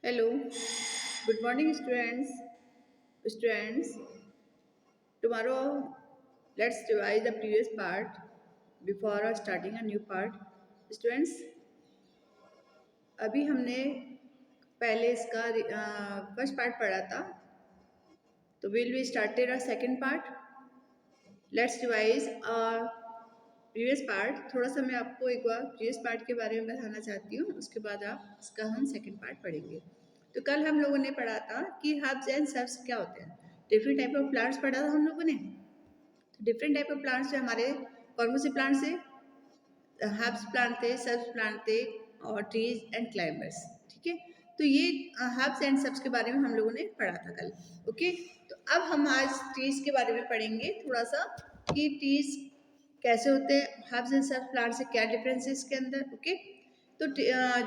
Hello, good morning, students. Students, tomorrow let's revise the previous part before starting a new part. Students, अभी हमने पहले इसका first part पढ़ा था, तो will we started a second part. Let's revise previous part. थोड़ा सा मैं आपको एक बार प्रीवियस पार्ट के बारे में बताना चाहती हूँ, उसके बाद आप इसका हम सेकंड पार्ट पढ़ेंगे. तो कल हम लोगों ने पढ़ा था कि हर्ब्स एंड सर्ब्स क्या होते हैं. डिफरेंट टाइप ऑफ प्लांट्स पढ़ा था हम लोगों ने. तो डिफरेंट टाइप ऑफ प्लांट्स जो हमारे कौन से प्लांट्स है, हर्ब्स प्लांट थे, सर्ब्स प्लांट थे और ट्रीज एंड क्लाइंबर्स. ठीक है, तो ये हर्ब्स एंड सर्ब्स के बारे में हम लोगों ने पढ़ा था कल. ओके, तो अब हम आज ट्रीज के बारे में पढ़ेंगे थोड़ा सा कि ट्रीज कैसे होते हैं, हर्ब्स एंड सर्ब्स प्लांट से क्या डिफरेंस है इसके अंदर. ओके, तो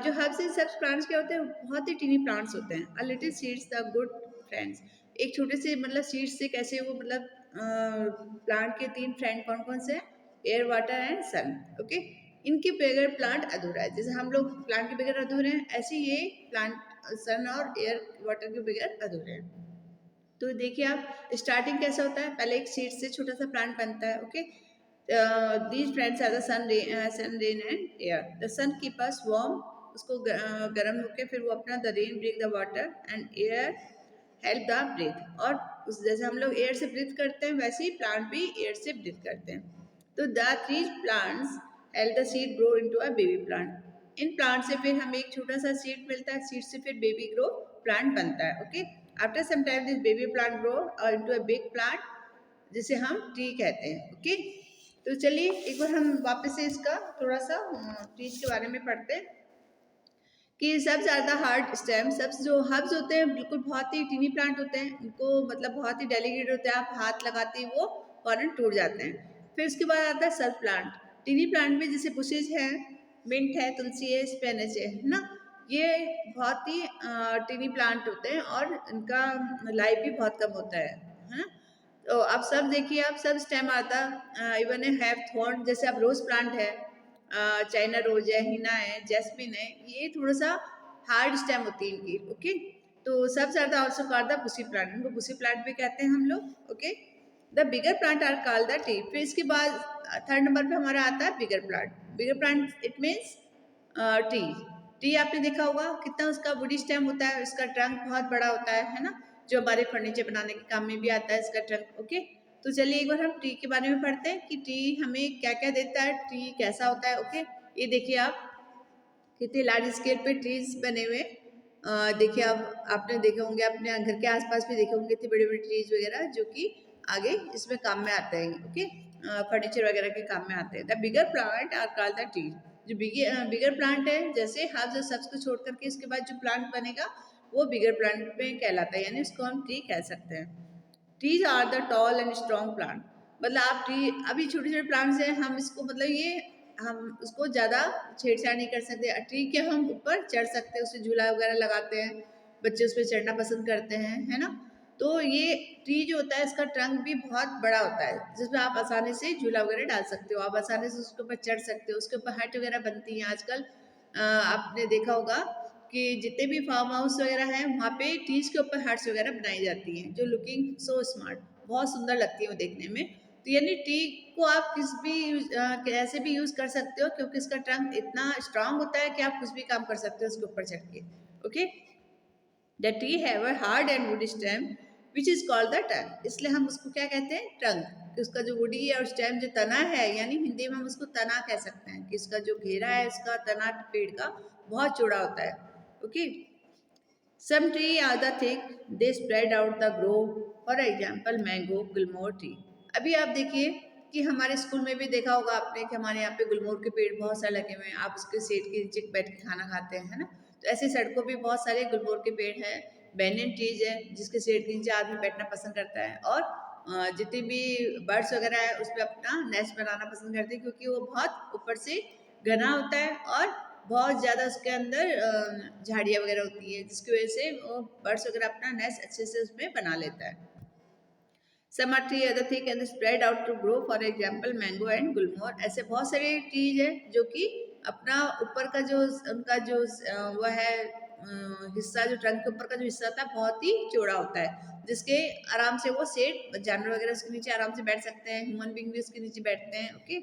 जो हर्ब्स एंड सर्ब्स प्लांट्स क्या होते हैं, बहुत ही टीनी प्लांट्स होते हैं. A little seeds the good friends. एक छोटे से मतलब सीड्स से कैसे वो मतलब प्लांट के तीन फ्रेंड कौन कौन से हैं, air, water and sun. Okay, इनके बगैर प्लांट अधूरा है. जैसे हम लोग प्लांट के बगैर अधूरे हैं, ऐसे ये प्लांट सन और एयर वाटर के बगैर अधूरे हैं. तो देखिए आप स्टार्टिंग कैसा होता है, पहले एक सीड से छोटा सा प्लांट बनता है. Okay, these friends are the sun, rain and air. The sun keep us warm, उसको गर्म होके फिर वो अपना the rain break the water and air help the breathe. और उस जैसे हम लोग एयर से ब्रीथ करते हैं, वैसे ही प्लांट भी एयर से ब्रीथ करते हैं. तो the three plants help the seed grow into a baby plant. In plant से फिर हमें एक छोटा सा सीड मिलता है, सीड से फिर बेबी ग्रो प्लांट बनता है. Okay, after some time this baby plant grow into a big plant जिसे हम ट्री कहते हैं. ओके, तो चलिए एक बार हम वापस से इसका थोड़ा सा ट्रीज के बारे में पढ़ते हैं कि सबसे ज़्यादा हार्ड स्टेम, सबसे जो हर्ब्स होते हैं बिल्कुल बहुत ही टीनी प्लांट होते हैं, उनको मतलब बहुत ही डेलिकेट होते हैं, आप हाथ लगाते ही वो फौरन टूट जाते हैं. फिर उसके बाद आता है सर्ब प्लांट. टीनी प्लांट में जैसे बुशेज है, मिंट है, तुलसी है, स्पेनिश है ना, ये बहुत ही टीनी प्लांट होते हैं और इनका लाइफ भी बहुत कम होता है ना. तो आप सब देखिए, आप सब स्टेम आता है, इवन ए हैव थॉर्न. जैसे आप रोज प्लांट है, चाइना रोज है, हिना है, जैस्मिन है, ये थोड़ा सा हार्ड स्टेम होती है इनकी. ओके, तो सबसे ज्यादा also called the bushy plant, इनको बुशी प्लांट भी कहते हैं हम लोग. Okay, the bigger plant are called the tree. फिर इसके बाद थर्ड नंबर पे हमारा आता है bigger plant. Bigger plant it means tree. Tree आपने देखा होगा कितना उसका बॉडी स्टेम होता है, इसका ट्रंक बहुत बड़ा होता है ना, जो हमारे फर्नीचर बनाने के काम में भी आता है इसका ट्रंक. ओके, तो चलिए एक बार हम ट्री के बारे में पढ़ते हैं कि ट्री हमें क्या क्या देता है, ट्री कैसा होता है. ओके, ये देखिए आप कितने लार्ज स्केल पे ट्रीज बने हुए. देखिए आप आपने देखे होंगे, अपने घर के आसपास भी देखे होंगे इतने बड़े बड़े ट्रीज वगैरह, जो कि आगे इसमें काम में आते हैं. ओके, फर्नीचर वगैरह के काम में आते हैं. The bigger plant are called the tree. जो बिगर प्लांट है, जैसे हर्ब्स और सब्स को छोड़ करके इसके बाद जो प्लांट बनेगा वो बिगर प्लांट में कहलाता है, यानी उसको हम ट्री कह सकते हैं. Trees are the tall and strong plant. मतलब आप ट्री, अभी छोटे छोटे प्लांट्स हैं, हम इसको मतलब ये हम उसको ज़्यादा छेड़छाड़ नहीं कर सकते. ट्री के हम ऊपर चढ़ सकते हैं, उसमें झूला वगैरह लगाते हैं, बच्चे उस पर चढ़ना पसंद करते हैं, है ना. तो ये ट्री जो होता है इसका ट्रंक भी बहुत बड़ा होता है, जिसमें आप आसानी से झूला वगैरह डाल सकते हो, आप आसानी से उसके ऊपर चढ़ सकते हो. उसके ऊपर हट वगैरह बनती हैं आजकल. आपने देखा होगा कि जितने भी फार्म हाउस वगैरह हैं वहाँ पे ट्रीज के ऊपर हट्स वगैरह बनाई जाती हैं, जो लुकिंग सो स्मार्ट, बहुत सुंदर लगती है वो देखने में. तो यानी ट्री को आप किस भी कैसे भी यूज कर सकते हो, क्योंकि इसका ट्रंक इतना स्ट्रांग होता है कि आप कुछ भी काम कर सकते हो उसके ऊपर चढ़ के. Okay, the tree have a hard and woody stem which is called the trunk. इसलिए हम उसको क्या कहते हैं, ट्रंक. कि उसका जो वुडी है और स्टेम जो तना है, यानी हिंदी में हम उसको तना कह सकते हैं, कि इसका जो घेरा है इसका तना पेड़ का बहुत चौड़ा होता है. Okay, some tree are the thick, they spread out the grow. For example, mango, Gulmohar tree. अभी आप देखिए कि हमारे स्कूल में भी देखा होगा आपने कि हमारे यहाँ पे गुलमोहर के पेड़ बहुत सारे लगे हुए हैं, आप उसके शेड के नीचे बैठ के खाना खाते हैं, है ना. तो ऐसे सड़कों पे बहुत सारे गुलमोहर के पेड़ हैं. बैनियन ट्रीज है जिसके शेड के नीचे आदमी बैठना पसंद करता है, और जितनी भी बर्ड्स वगैरह है उस पर अपना नेस्ट बनाना पसंद करते हैं, क्योंकि वो बहुत ऊपर से घना होता है और बहुत ज़्यादा उसके अंदर झाड़ियाँ वगैरह होती है, जिसकी वजह से वो बर्ड्स वगैरह अपना नेस्ट अच्छे से उसमें बना लेता है. Some are tree other thick and spread out to grow. For example mango and gulmohar. ऐसे बहुत सारे ट्रीज है जो कि अपना ऊपर का जो उनका जो वो है हिस्सा, जो ट्रंक के ऊपर का जो हिस्सा होता है बहुत ही चौड़ा होता है, जिसके आराम से वो शेड, जानवर वगैरह उसके नीचे आराम से बैठ सकते हैं, ह्यूमन बींग भी उसके नीचे बैठते हैं। ओके,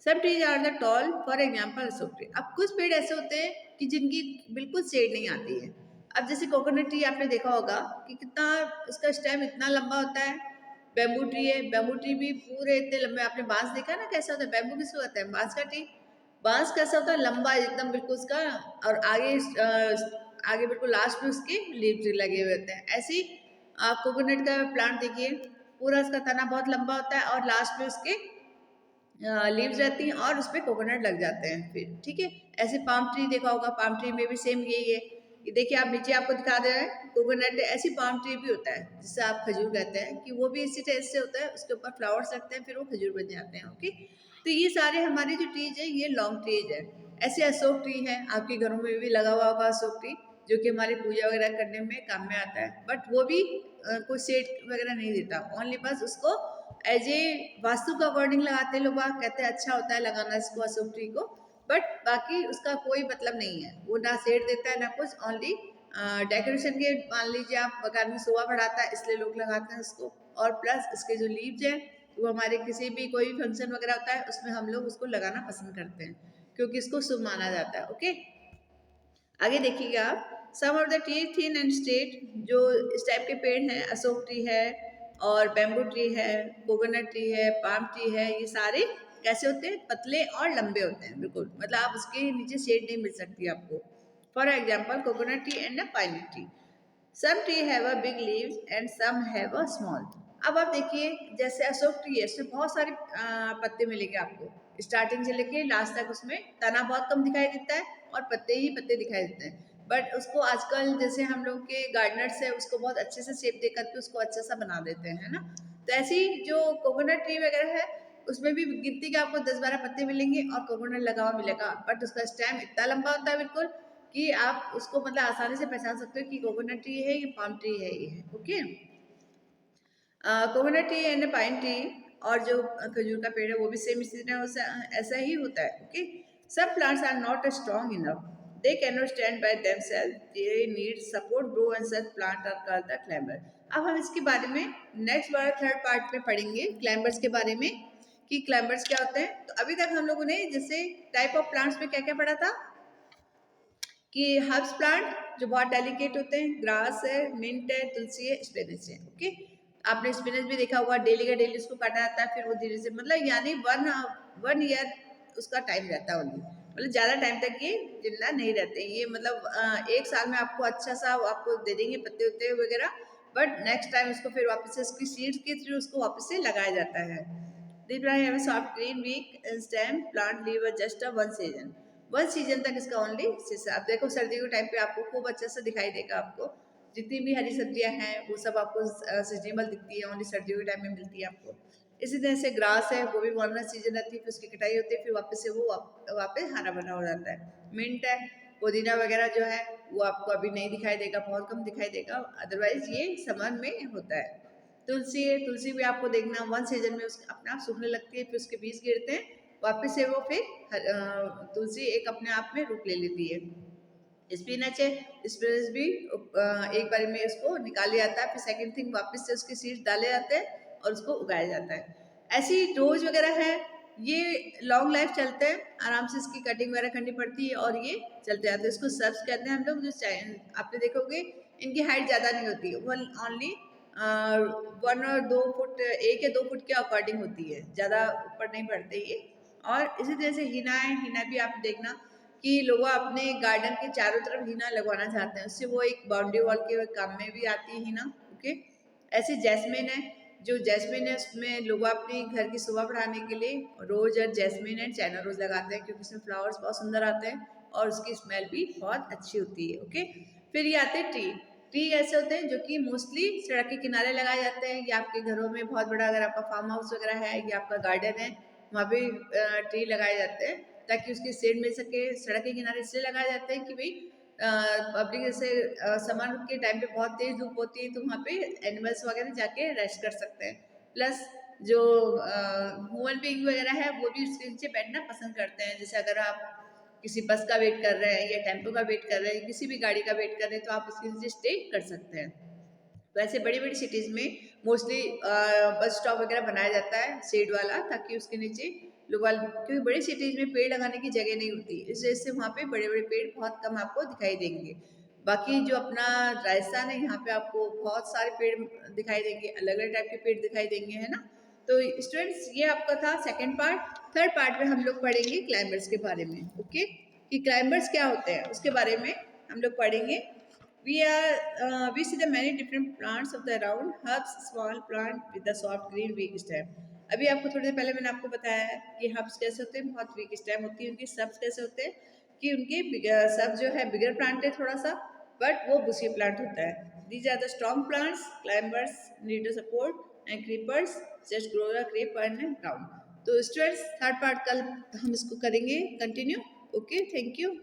सब trees are the tall, for example Ashok tree. अब कुछ पेड़ ऐसे होते हैं कि जिनकी बिल्कुल शेड नहीं आती है। अब जैसे कोकोनट ट्री आपने देखा होगा कि कितना उसका स्टेम इतना लंबा होता है। बैम्बू ट्री है, बैम्बू ट्री भी पूरे इतने लंबे। आपने बांस देखा ना कैसा होता है, बैम्बू किसको होता है, बांस का ट्री। बांस कैसा होता है, लंबा एकदम बिल्कुल उसका, और आगे आगे बिल्कुल लास्ट में उसके लीव्स लगे हुए होते हैं। ऐसे ही आप कोकोनट का प्लांट देखिए, पूरा उसका तना बहुत लंबा होता है और लास्ट में उसके लीव्स रहती हैं और उसपे कोकोनट लग जाते हैं फिर। ठीक है, ऐसे पाम ट्री देखा होगा, पाम ट्री में भी सेम यही है। ये देखिए, आप नीचे आपको दिखा दे रहे हैं कोकोनट। ऐसी पाम ट्री भी होता है जिससे आप खजूर कहते हैं, कि वो भी इसी टाइप से होता है, उसके ऊपर फ्लावर्स लगते हैं फिर वो खजूर बन जाते हैं। ओके, तो ये सारे हमारे जो ट्रीज है ये लॉन्ग ट्रीज है। ऐसे अशोक ट्री है, आपके घरों में भी लगा हुआ होगा अशोक ट्री, जो कि हमारी पूजा वगैरह करने में काम में आता है। बट वो भी कोई शेड वगैरह नहीं देता, ओनली बस उसको एज ए वास्तु के अकॉर्डिंग लगाते हैं लोग, कहते हैं अच्छा होता है लगाना इसको, अशोक ट्री को। बट बाकी उसका कोई मतलब नहीं है, वो ना शेड देता है ना कुछ, ओनली डेकोरेशन के, मान लीजिए आप मकान में शोभा बढ़ाता है इसलिए लोग लगाते हैं उसको। और प्लस इसके जो लीव्स हैं वो हमारे किसी भी कोई फंक्शन वगैरह होता है उसमें हम लोग उसको लगाना पसंद करते हैं, क्योंकि इसको शुभ माना जाता है। ओके, आगे देखिएगा आप, some of the tree thin and straight. जो इस टाइप के पेड़ हैं, अशोक ट्री है और बैम्बू ट्री है, कोकोनट ट्री है, पाम ट्री है, ये सारे कैसे होते हैं, पतले और लंबे होते हैं बिल्कुल, मतलब आप उसके नीचे शेड नहीं मिल सकती आपको। For example coconut tree and a pine tree. Some tree have a big leaves and some have a small. अब आप देखिए, जैसे अशोक ट्री है, इसमें बहुत सारे पत्ते मिलेंगे आपको, स्टार्टिंग से लेके लास्ट तक। उसमें तना बहुत कम दिखाई देता है और पत्ते ही पत्ते दिखाई देते हैं। बट उसको आजकल जैसे हम लोग के गार्डनर्स है, उसको बहुत अच्छे से शेप दे करके उसको अच्छा सा बना देते हैं, है ना। तो ऐसी जो कोकोनट ट्री वगैरह है, उसमें भी गिनती के आपको 10-12 पत्ते मिलेंगे और कोकोनट लगा हुआ मिलेगा, बट उसका स्टेम इतना लंबा होता है बिल्कुल कि आप उसको मतलब आसानी से पहचान सकते हो कि कोकोनट ट्री है या पाम ट्री है ये है। Okay, coconut tree and pine tree, और जो खजूर का पेड़ है वो भी सेम इसी तरह ऐसा ही होता है। ओके, सब plants are not strong enough, they can not stand by themselves, they need support grow, and such plant are called the climber. अब हम इसके बारे में नेक्स्ट बार थर्ड पार्ट में पढ़ेंगे क्लाइंबर्स के बारे में, कि क्लाइंबर्स क्या होते हैं। तो अभी तक हम लोगों ने जैसे टाइप ऑफ प्लांट्स में क्या क्या पढ़ा था, कि हर्ब्स प्लांट जो बहुत डेलिकेट होते हैं, ग्रास है, मिंट है, तुलसी है, स्पिनच है। ओके, आपने स्पिनच भी देखा होगा, डेली का डेली उसको काटा जाता है, फिर वो धीरे से, मतलब यानी 1 ईयर उसका टाइम रहता है ओनली, मतलब ज्यादा टाइम तक ये जिंदा नहीं रहते ये, मतलब 1 साल में आपको अच्छा सा आपको दे देंगे पत्ते उत्ते वगैरह, बट नेक्स्ट टाइम उसको फिर वापस से उसकी सीड्स के थ्रू उसको वापस से लगाया जाता है। They have a soft green weak stem plant leave just a 1 season, 1 season तक इसका ओनली। आप देखो सर्दियों के टाइम पे आपको खूब अच्छा सा दिखाई देगा, आपको जितनी भी हरी सब्जियां हैं वो सब आपको सीजनेबल दिखती है, ओनली सर्दियों के टाइम में मिलती है आपको। इसी तरह से ग्रास है, वो भी 1 सीजन रहती है, फिर उसकी कटाई होती है, फिर वापस से वो वापस हरा भरा हो जाता है। मिंट है, पुदीना वगैरह जो है वो आपको अभी नहीं दिखाई देगा, बहुत कम दिखाई देगा, अदरवाइज ये समर में होता है। तुलसी है, तुलसी भी आपको देखना 1 सीजन में उसके अपने आप सूखने लगती है, फिर उसके बीज गिरते हैं, वापस से वो फिर तुलसी एक अपने आप में रूप ले लेती है। स्पिनच है, स्पिनच भी एक बार में इसको निकाल लिया जाता है, फिर सेकंड थिंग वापस से उसके सीड्स डाले जाते हैं और उसको उगाया जाता है। ऐसी रोज वगैरह है, ये लॉन्ग लाइफ चलते हैं, आराम से इसकी कटिंग वगैरह करनी पड़ती है और ये चलते जाते हैं। इसको सर्ब्स कहते हैं हम लोग, जो आपने देखोगे इनकी हाइट ज़्यादा नहीं होती, वो ओनली 1 और 2 फुट, 1 या 2 फुट के अकॉर्डिंग होती है, ज़्यादा ऊपर नहीं बढ़ते ये। और इसी तरह से हिना है, हिना भी आप देखना कि लोग अपने गार्डन के चारों तरफ हिना लगवाना चाहते हैं, उससे वो एक बाउंड्री वॉल के काम में भी आती है हिना। ओके, ऐसे जैस्मिन है, जो जैस्मिन है उसमें लोग अपने घर की शोभा बढ़ाने के लिए रोज और जैस्मिन एंड चाइना रोज लगाते हैं, क्योंकि उसमें फ्लावर्स बहुत सुंदर आते हैं और उसकी स्मेल भी बहुत अच्छी होती है। ओके, फिर ये आते हैं ट्री। ट्री ऐसे होते हैं जो कि मोस्टली सड़क के किनारे लगाए जाते हैं, या आपके घरों में बहुत बड़ा, अगर आपका फार्म हाउस वगैरह है या आपका गार्डन है वहाँ पे ट्री लगाए जाते हैं, ताकि उसकी शेड मिल सके। सड़क के किनारे इसलिए लगाए जाते हैं कि भाई पब्लिक जैसे समर के टाइम पे बहुत तेज धूप होती है, तो वहाँ पे एनिमल्स वगैरह जाके रेस्ट कर सकते हैं। प्लस जो ह्यूमन बीइंग वगैरह है वो भी उसके नीचे बैठना पसंद करते हैं। जैसे अगर आप किसी बस का वेट कर रहे हैं या टेम्पो का वेट कर रहे हैं, किसी भी गाड़ी का वेट कर रहे हैं, तो आप उसके नीचे स्टे कर सकते हैं। वैसे बड़ी बड़ी सिटीज़ में मोस्टली बस स्टॉप वगैरह बनाया जाता है शेड वाला, ताकि उसके नीचे लोग क्योंकि बड़ी सिटीज़ में पेड़ लगाने की जगह नहीं होती, इस वजह से वहाँ पे बड़े बड़े पेड़ बहुत कम आपको दिखाई देंगे। बाकी जो अपना राजस्थान है, यहाँ पे आपको बहुत सारे पेड़ दिखाई देंगे, अलग अलग टाइप के पेड़ दिखाई देंगे, है ना। तो स्टूडेंट्स, ये आपका था सेकेंड पार्ट। थर्ड पार्ट में हम लोग पढ़ेंगे क्लाइंबर्स के बारे में। ओके, कि क्लाइंबर्स क्या होते हैं उसके बारे में हम लोग पढ़ेंगे। We see the many different plants of the around herbs, small plant with the soft green weak stem. अभी आपको थोड़ी देर पहले मैंने आपको बताया है कि हर्ब्स कैसे होते हैं, बहुत वीक स्टेम होती है उनकी। सब्स कैसे होते हैं कि उनके सब जो है बिगर प्लांट है थोड़ा सा, बट वो बुशी प्लांट होता है। These are the strong plants, climbers need support and creepers just grow the creep and ground. तो स्टूडेंट्स, थर्ड पार्ट कल हम इसको करेंगे कंटिन्यू। Okay, thank you.